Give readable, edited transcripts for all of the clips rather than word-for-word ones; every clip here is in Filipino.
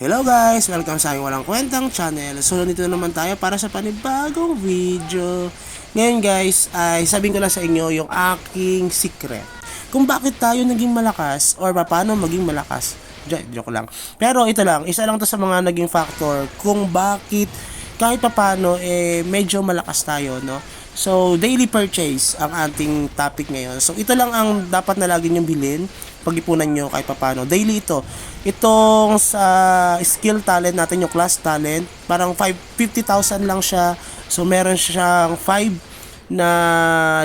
Hello guys! Welcome sa aking walang kwentang channel. So, nandito na naman tayo para sa panibagong video. Ngayon guys, ay sabihin ko lang sa inyo yung aking secret. Kung bakit tayo naging malakas or paano maging malakas. Joke lang. Pero ito lang, isa lang to sa mga naging factor kung bakit kahit paano medyo malakas tayo, no? So, daily purchase ang ating topic ngayon. So, ito lang ang dapat na lagi niyong bilhin pag-ipunan nyo kahit papano. Daily ito. Itong sa skill talent natin, yung class talent, parang 50,000 lang siya. So, meron siyang 5 na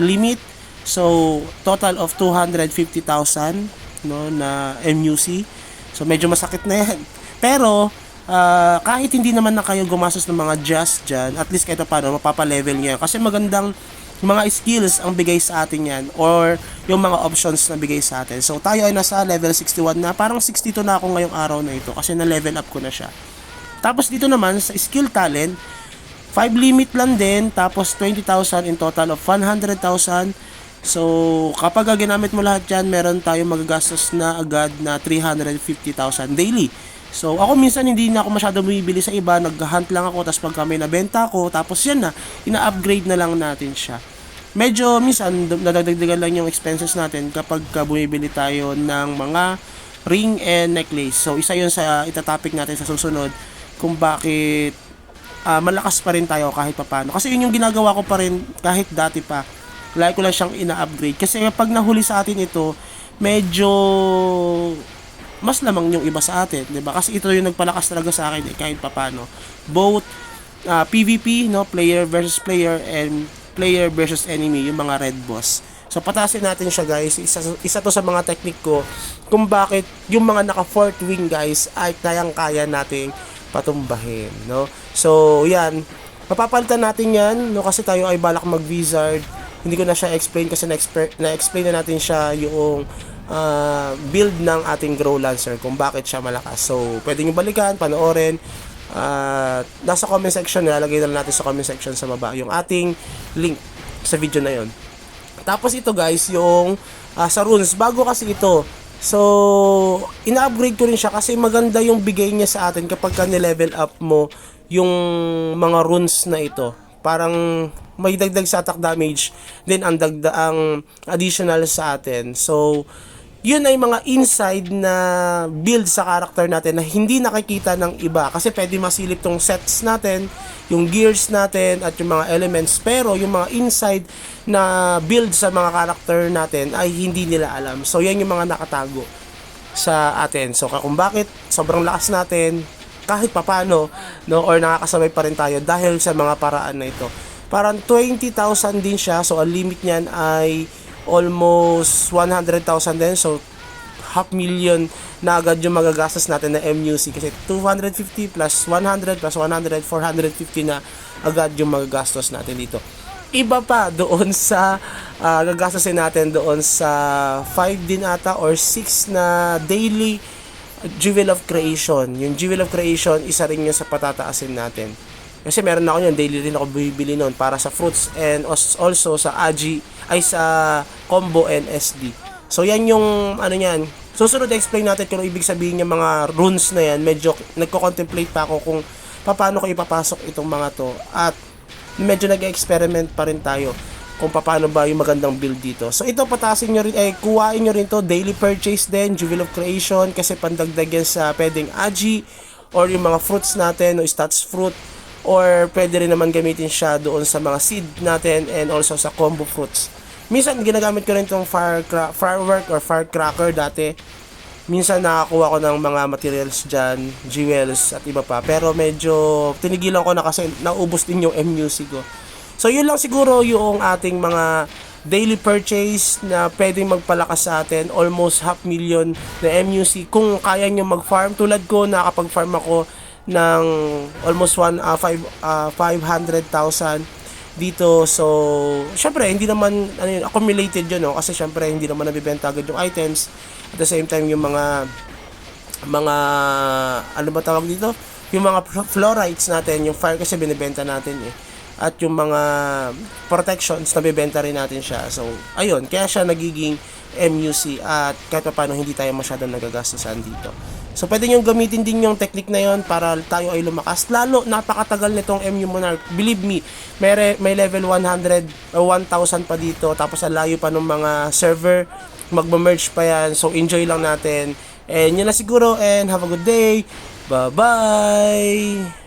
limit. So, total of 250,000 no, na MUC. So, medyo masakit na yan. Pero, kahit hindi naman na kayo gumastos ng mga just dyan, at least kahit paano, mapapa-level nyo yan. Kasi magandang mga skills ang bigay sa atin yan or yung mga options na bigay sa atin. So tayo ay nasa level 61 na, parang 62 na ako ngayong araw na ito kasi na-level up ko na siya. Tapos dito naman sa skill talent, 5 limit lang din, tapos 20,000 in total of 100,000. So kapag ginamit mo lahat yan, meron tayong magagastos na agad na 350,000 daily. So ako minsan hindi na ako masyado bumibili sa iba, nag-hunt lang ako, tapos pag kami nabenta ko, tapos yan na, ina-upgrade na lang natin siya. Medyo minsan nadagdagan lang yung expenses natin kapag bumibili tayo ng mga ring and necklace. So isa yun sa itatopic natin sa susunod kung bakit malakas pa rin tayo kahit papano. Kasi yun yung ginagawa ko pa rin kahit dati pa. Lagi ko lang siyang ina-upgrade. Kasi pag nahuli sa atin ito, medyo mas lamang yung iba sa atin, 'di ba? Kasi ito yung nagpalakas talaga sa akin kahit papaano. Both PVP, no, player versus player and player versus enemy, yung mga red boss. So patasin natin siya guys. Isa to sa mga technique ko kung bakit yung mga naka fourth wing guys ay kayang-kaya nating patumbahin, no? So, yan. Mapapalitan natin 'yan, no, kasi tayo ay balak mag-wizard. Hindi ko na siya explain kasi na-explain na natin siya yung build ng ating Grow Lancer kung bakit siya malakas. So, pwede nyo balikan, panoorin. Nasa comment section, nilalagay na natin sa comment section sa baba yung ating link sa video na yon. Tapos ito guys, yung sa runes, bago kasi ito. So, ina-upgrade ko rin siya kasi maganda yung bigay niya sa atin kapag ka ni-level up mo yung mga runes na ito. Parang may dagdag sa attack damage, then ang additional sa atin. So, yun ay mga inside na build sa character natin na hindi nakikita ng iba kasi pwede masilip tong sets natin, yung gears natin at yung mga elements, pero yung mga inside na build sa mga character natin ay hindi nila alam. So yan yung mga nakatago sa atin. So kung bakit sobrang lakas natin kahit papano, no, or nakakasabay pa rin tayo dahil sa mga paraan na ito. Parang 20,000 din siya, so ang limit niyan ay almost 100,000 din. So, 500,000 na agad yung magagastos natin na MUC. Kasi 250 plus 100 plus 100, 450 na agad yung magagastos natin dito. Iba pa doon sa gagastosin natin doon sa 5 din ata or 6 na daily Jewel of Creation. Yung Jewel of Creation, isa rin yun sa patataasin natin. Kasi meron ako yun, daily rin ako bibili nun para sa fruits and also sa AGI, ay sa combo and SD. So yan yung ano yan. Susunod explain natin kung ibig sabihin yung mga runes na yan. Medyo nagko-contemplate pa ako kung paano ko ipapasok itong mga to. At medyo nag-experiment pa rin tayo kung paano ba yung magandang build dito. So ito patasin nyo rin, kuhain nyo rin to, daily purchase din, Jewel of Creation, kasi pandagdag yan sa pwedeng AGI or yung mga fruits natin, o stats fruit, or pwede rin naman gamitin siya doon sa mga seed natin and also sa combo fruits. Minsan ginagamit ko rin itong firework or firecracker dati. Minsan nakakuha ko ng mga materials dyan, jewels at iba pa. Pero medyo tinigilan ko na kasi naubos din yung MUC ko. So yun lang siguro yung ating mga daily purchase na pwedeng magpalakas sa atin. Almost 500,000 na MUC kung kaya nyo mag-farm. Tulad ko, nakapag-farm ako ng almost 500,000 dito. So syempre hindi naman accumulated yun, no? Kasi syempre hindi naman nabibenta agad yung items. At the same time yung mga ano ba tawag dito, yung mga florites natin, yung fire kasi binibenta natin at yung mga protections na bebenta rin natin siya. So, ayun, kaya siya nagiging MUC at kahit pa paano hindi tayo masyadong nagagastusan dito. So, pwede nyo gamitin din yung technique na yon para tayo ay lumakas. Lalo, napakatagal nitong MU Monarch. Believe me, may level 100 o 1,000 pa dito. Tapos, ang layo pa ng mga server. Magma-merge pa yan. So, enjoy lang natin. And yun na siguro. And have a good day. Bye-bye!